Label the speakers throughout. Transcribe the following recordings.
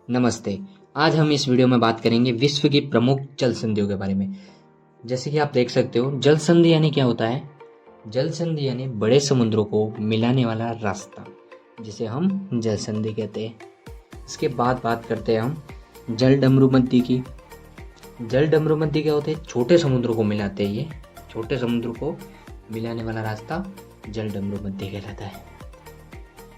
Speaker 1: नमस्ते। आज हम इस वीडियो में बात करेंगे विश्व की प्रमुख जल संधियों के बारे में। जैसे कि आप देख सकते हो, जल संधि यानी क्या होता है? जल संधि यानी बड़े समुद्रों को मिलाने वाला रास्ता, जिसे हम जल संधि कहते हैं। इसके बाद बात करते हैं हम जल डमरूमध्य की। जल डमरूमध्य क्या होते हैं? छोटे समुद्रों को मिलाते हैं। ये छोटे समुद्रों को मिलाने वाला रास्ता जल डमरूमध्य कहलाता है।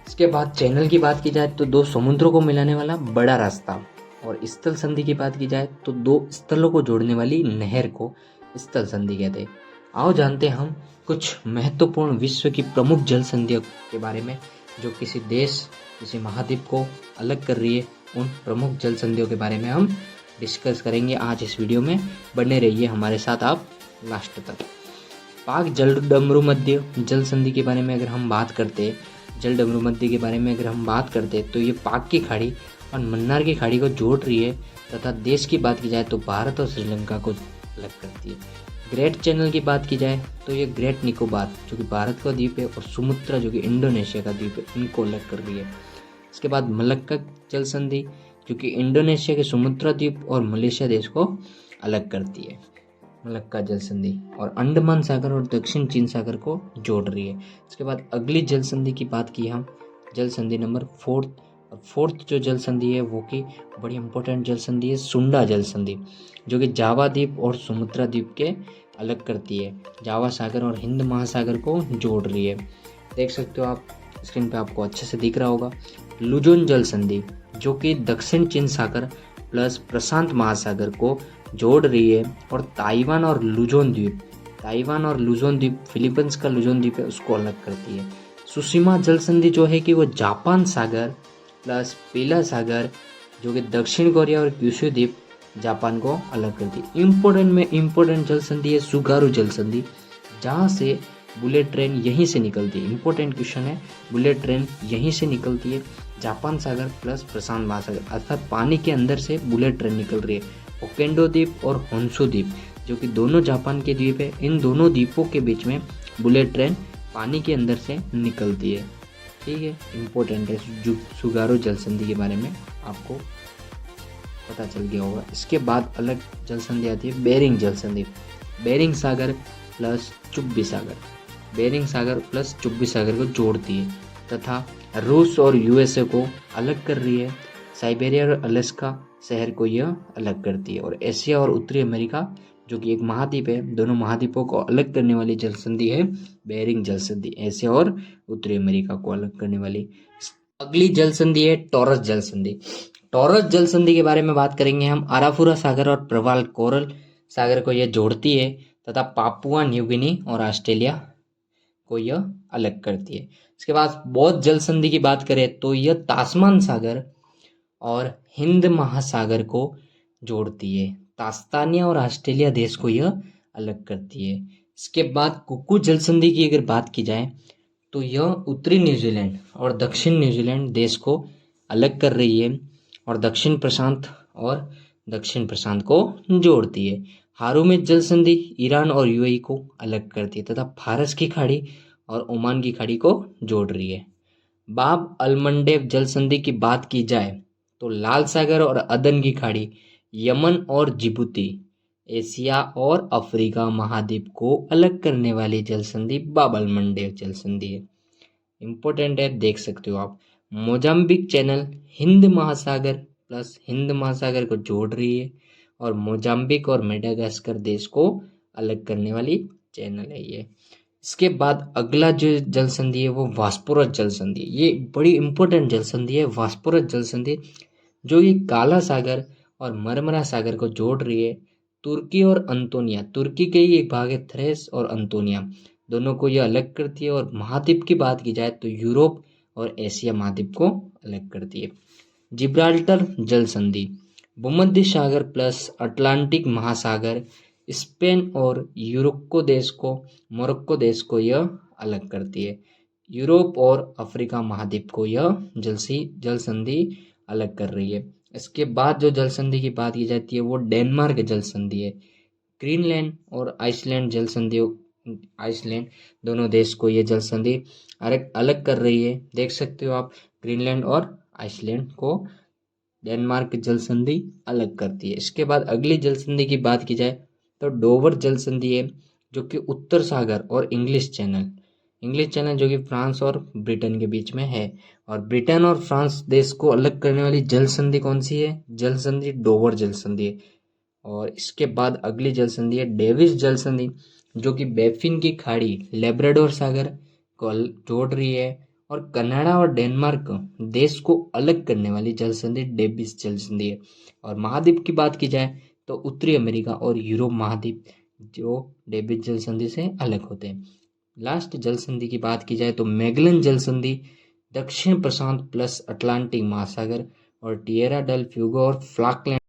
Speaker 1: इसके बाद चैनल की बात की जाए तो दो समुद्रों को मिलाने वाला बड़ा रास्ता, और स्थल संधि की बात की जाए तो दो स्थलों को जोड़ने वाली नहर को स्थल संधि कहते हैं। आओ जानते हैं हम कुछ महत्वपूर्ण विश्व की प्रमुख जल संधियों के बारे में, जो किसी देश, किसी महाद्वीप को अलग कर रही है। उन प्रमुख जल संधियों के बारे में हम डिस्कस करेंगे आज इस वीडियो में। बने रहिए हमारे साथ आप लास्ट तक। पाक जल डमरूमध्य जल संधि के बारे में अगर हम बात करते हैं, जल डमरूमध्य के बारे में अगर हम बात करते हैं तो ये पाक की खाड़ी और मन्नार की खाड़ी को जोड़ रही है, तथा देश की बात की जाए तो भारत और श्रीलंका को अलग करती है। ग्रेट चैनल की बात की जाए तो ये ग्रेट निकोबार, जो कि भारत का द्वीप है, और सुमुत्रा, जो कि इंडोनेशिया का द्वीप है, इनको अलग कर रही है। इसके बाद मलक्का जल संधि, जो कि इंडोनेशिया के सुमुत्रा द्वीप और मलेशिया देश को अलग करती है। मलक्का जल संधि और अंडमान सागर और दक्षिण चीन सागर को जोड़ रही है। इसके बाद अगली जल संधि की बात की हम, जल संधि नंबर फोर्थ जो जल संधि है वो की बड़ी इंपॉर्टेंट जल संधि है, सुंडा जल संधि, जो कि जावा द्वीप और सुमुत्रा द्वीप के अलग करती है। जावा सागर और हिंद महासागर को जोड़ रही है। देख सकते हो आप स्क्रीन पे, आपको अच्छे से दिख रहा होगा। लुजोन जल संधि, जो कि दक्षिण चीन सागर प्लस प्रशांत महासागर को जोड़ रही है, और ताइवान और लुजोन द्वीप फिलीपींस का लुजोन द्वीप है, उसको अलग करती है। सुशीमा जल संधि जो है कि वो जापान सागर प्लस पीला सागर, जो कि दक्षिण कोरिया और क्यूशू द्वीप जापान को अलग करती है। इम्पोर्टेंट जल संधि है सुगारू जल संधि, जहाँ से बुलेट ट्रेन यहीं से निकलती है। इंपॉर्टेंट क्वेश्चन है, बुलेट ट्रेन यहीं से निकलती है, जापान सागर प्लस प्रशांत महासागर, अर्थात पानी के अंदर से बुलेट ट्रेन निकल रही है। ओकेंडो द्वीप और होन्शु द्वीप, जो कि दोनों जापान के द्वीप है, इन दोनों द्वीपों के बीच में बुलेट ट्रेन पानी के अंदर से निकलती है। ठीक है, इम्पोर्टेंट है सुगारू जल संधि के बारे में आपको पता चल गया होगा। इसके बाद अलग जल संधि आती है बेरिंग जल संधि, बेरिंग सागर प्लस चुब्बी सागर को जोड़ती है, तथा रूस और यूएसए को अलग कर रही है। साइबेरिया और अलास्का शहर को यह अलग करती है। और एशिया और उत्तरी अमेरिका, जो कि एक महाद्वीप है, दोनों महाद्वीपों को अलग करने वाली जल संधि है बेरिंग जल संधि, एशिया और उत्तरी अमेरिका को अलग करने वाली। अगली जल संधि है टॉरस जल संधि। टॉरस जल संधि के बारे में बात करेंगे हम। आराफुरा सागर और प्रवाल कोरल सागर को यह जोड़ती है, तथा पापुआ न्यू गिनी और ऑस्ट्रेलिया को यह अलग करती है। इसके बाद बौद्ध जल संधि की बात करें तो यह तास्मान सागर और हिंद महासागर को जोड़ती है। तास्तानिया और ऑस्ट्रेलिया देश को यह अलग करती है। इसके बाद कुकू जल संधि की अगर बात की जाए तो यह उत्तरी न्यूजीलैंड और दक्षिण न्यूजीलैंड देश को अलग कर रही है, और दक्षिण प्रशांत को जोड़ती है। हारूमेद जल संधि ईरान और यूएई को अलग करती है, तथा फारस की खाड़ी और ओमान की खाड़ी को जोड़ रही है। बाब अलमंडेब जल संधि की बात की जाए तो लाल सागर और अदन की खाड़ी, यमन और जिबूती, एशिया और अफ्रीका महाद्वीप को अलग करने वाली जल संधि बाब अलमंडेब जल संधि है। इंपॉर्टेंट है, देख सकते हो आप। मोजाम्बिक चैनल हिंद महासागर को जोड़ रही है, और मोजाम्बिक और मेडागास्कर देश को अलग करने वाली चैनल है ये। इसके बाद अगला जो जल संधि है वो वास्पोरस जल संधि, ये बड़ी इंपॉर्टेंट जल संधि है। वास्पोरस जल संधि, जो ये काला सागर और मरमरा सागर को जोड़ रही है। तुर्की और अंतोनिया, तुर्की के ही एक भाग है थ्रेस और अंतोनिया, दोनों को यह अलग करती है। और महाद्वीप की बात की जाए तो यूरोप और एशिया महाद्वीप को अलग करती है। जिब्राल्टर जल संधि, भूमध्य सागर प्लस अटलांटिक महासागर, स्पेन और मोरक्को देश को यह अलग करती है। यूरोप और अफ्रीका महाद्वीप को यह जल संधि अलग कर रही है। इसके बाद जो जल संधि की बात की जाती है वो डेनमार्क जल संधि है। ग्रीनलैंड और आइसलैंड दोनों देश को ये जल संधि अलग कर रही है। देख सकते हो आप ग्रीनलैंड और आइसलैंड को डेनमार्क जल संधि अलग करती है। इसके बाद अगली जल संधि की बात की जाए तो डोवर जल संधि है, जो कि उत्तर सागर और इंग्लिश चैनल जो कि फ्रांस और ब्रिटेन के बीच में है। और ब्रिटेन और फ्रांस देश को अलग करने वाली जल संधि कौन सी है? जल संधि डोवर जल संधि है। और इसके बाद अगली जल संधि है डेविस जल संधि, जो कि बैफिन की खाड़ी लेब्राडोर सागर को जोड़ रही है। और कनाडा और डेनमार्क देश को अलग करने वाली जल संधि डेविस जल संधि है। और महाद्वीप की बात की जाए तो उत्तरी अमेरिका और यूरोप महाद्वीप जो डेविस जल संधि से अलग होते हैं। लास्ट जल संधि की बात की जाए तो मैगलन जल संधि दक्षिण प्रशांत प्लस अटलांटिक महासागर और टिएरा डेल फ्यूगो और फ्लॉकलैंड